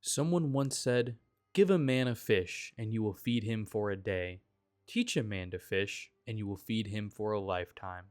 Someone once said, "Give a man a fish, and you will feed him for a day. Teach a man to fish, and you will feed him for a lifetime."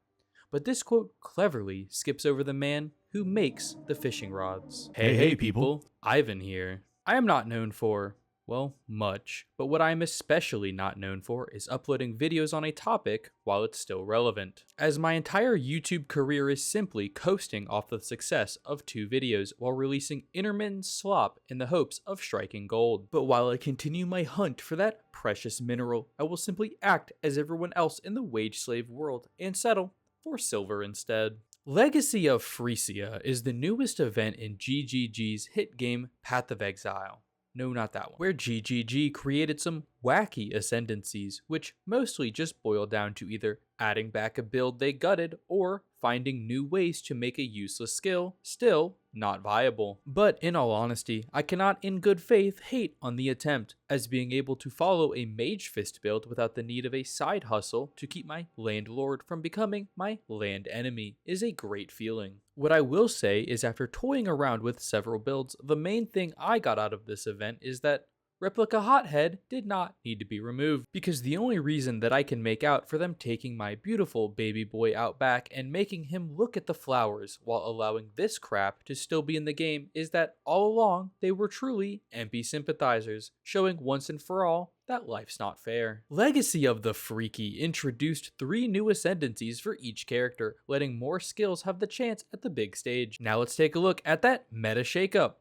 But this quote cleverly skips over the man who makes the fishing rods. Hey people, Ivan here. I am not known for, well, much, but what I am especially not known for is uploading videos on a topic while it's still relevant, as my entire YouTube career is simply coasting off the success of 2 videos while releasing intermittent slop in the hopes of striking gold. But while I continue my hunt for that precious mineral, I will simply act as everyone else in the wage slave world and settle for silver instead. Legacy of Phrecia is the newest event in GGG's hit game Path of Exile. No, not that one. Where GGG created some wacky ascendancies, which mostly just boil down to either adding back a build they gutted or finding new ways to make a useless skill still not viable. But in all honesty, I cannot in good faith hate on the attempt, as being able to follow a Mage Fist build without the need of a side hustle to keep my landlord from becoming my land enemy is a great feeling. What I will say is, after toying around with several builds, the main thing I got out of this event is that Replica Hothead did not need to be removed, because the only reason that I can make out for them taking my beautiful baby boy out back and making him look at the flowers while allowing this crap to still be in the game is that all along they were truly MP sympathizers, showing once and for all that life's not fair. Legacy of the Phreaky introduced 3 new ascendancies for each character, letting more skills have the chance at the big stage. Now let's take a look at that meta shakeup.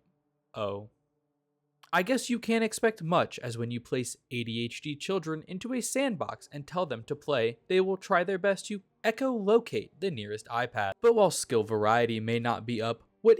I guess you can't expect much, as when you place ADHD children into a sandbox and tell them to play, they will try their best to echolocate the nearest iPad. But while skill variety may not be up, what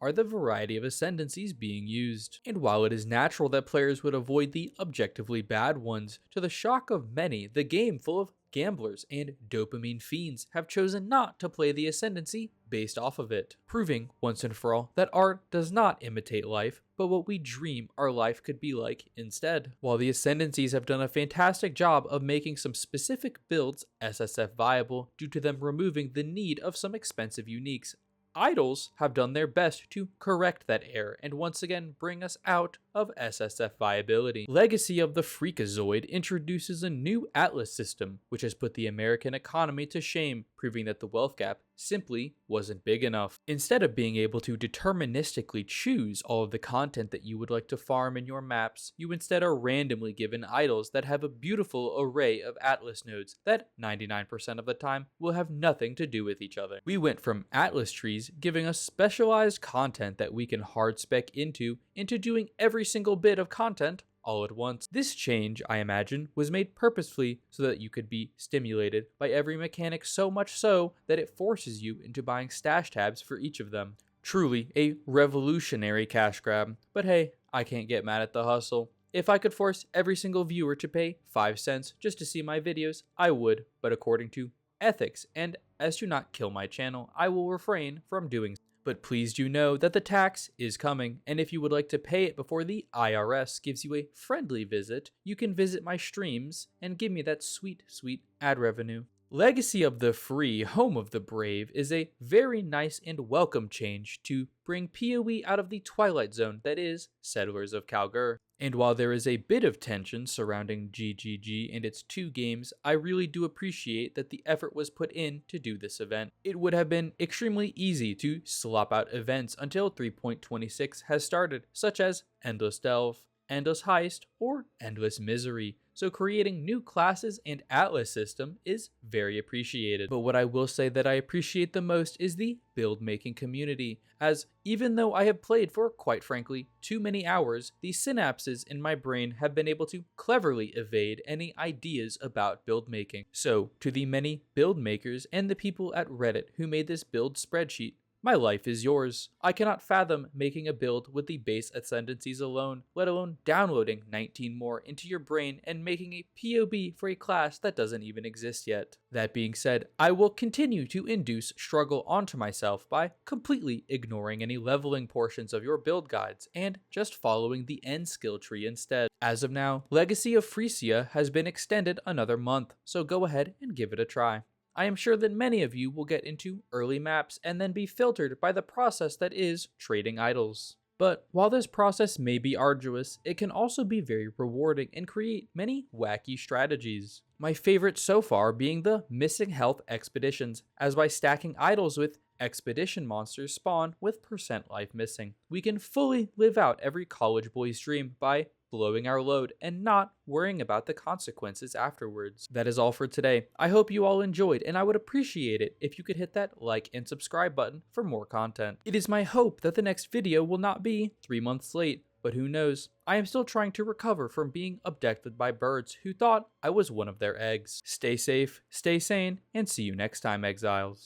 are the variety of ascendancies being used. And while it is natural that players would avoid the objectively bad ones, to the shock of many, the game full of gamblers and dopamine fiends have chosen not to play the ascendancy based off of it, proving once and for all that art does not imitate life, but what we dream our life could be like instead. While the ascendancies have done a fantastic job of making some specific builds SSF viable due to them removing the need of some expensive uniques, idols have done their best to correct that error and once again bring us out of SSF viability. Legacy of the Freakazoid introduces a new Atlas system, which has put the American economy to shame, proving that the wealth gap simply wasn't big enough. Instead of being able to deterministically choose all of the content that you would like to farm in your maps, you instead are randomly given idols that have a beautiful array of Atlas nodes that 99% of the time will have nothing to do with each other. We went from Atlas trees giving us specialized content that we can hard spec into doing every single bit of content all at once. This change, I imagine, was made purposefully so that you could be stimulated by every mechanic, so much so that it forces you into buying stash tabs for each of them. Truly a revolutionary cash grab, but hey, I can't get mad at the hustle. If I could force every single viewer to pay 5 cents just to see my videos, I would, but according to ethics and as to not kill my channel, I will refrain from doing so. But please do know that the tax is coming, and if you would like to pay it before the IRS gives you a friendly visit, you can visit my streams and give me that sweet, sweet ad revenue. Legacy of the Free, Home of the Brave is a very nice and welcome change to bring PoE out of the twilight zone that is Settlers of Kalgur. And while there is a bit of tension surrounding GGG and its 2 games, I really do appreciate that the effort was put in to do this event. It would have been extremely easy to slop out events until 3.26 has started, such as Endless Delve, Endless Heist, or Endless Misery. So creating new classes and Atlas system is very appreciated. But what I will say that I appreciate the most is the build making community, as even though I have played for, quite frankly, too many hours, the synapses in my brain have been able to cleverly evade any ideas about build making. So to the many build makers and the people at Reddit who made this build spreadsheet, my life is yours. I cannot fathom making a build with the base ascendancies alone, let alone downloading 19 more into your brain and making a POB for a class that doesn't even exist yet. That being said, I will continue to induce struggle onto myself by completely ignoring any leveling portions of your build guides and just following the end skill tree instead. As of now, Legacy of Phrecia has been extended another month, so go ahead and give it a try. I am sure that many of you will get into early maps and then be filtered by the process that is trading idols. But while this process may be arduous, it can also be very rewarding and create many wacky strategies. My favorite so far being the missing health expeditions, as by stacking idols with expedition monsters spawn with percent life missing, we can fully live out every college boy's dream by blowing our load and not worrying about the consequences afterwards. That is all for today. I hope you all enjoyed, and I would appreciate it if you could hit that like and subscribe button for more content. It is my hope that the next video will not be 3 months late, but who knows? I am still trying to recover from being abducted by birds who thought I was one of their eggs. Stay safe, stay sane, and see you next time, Exiles.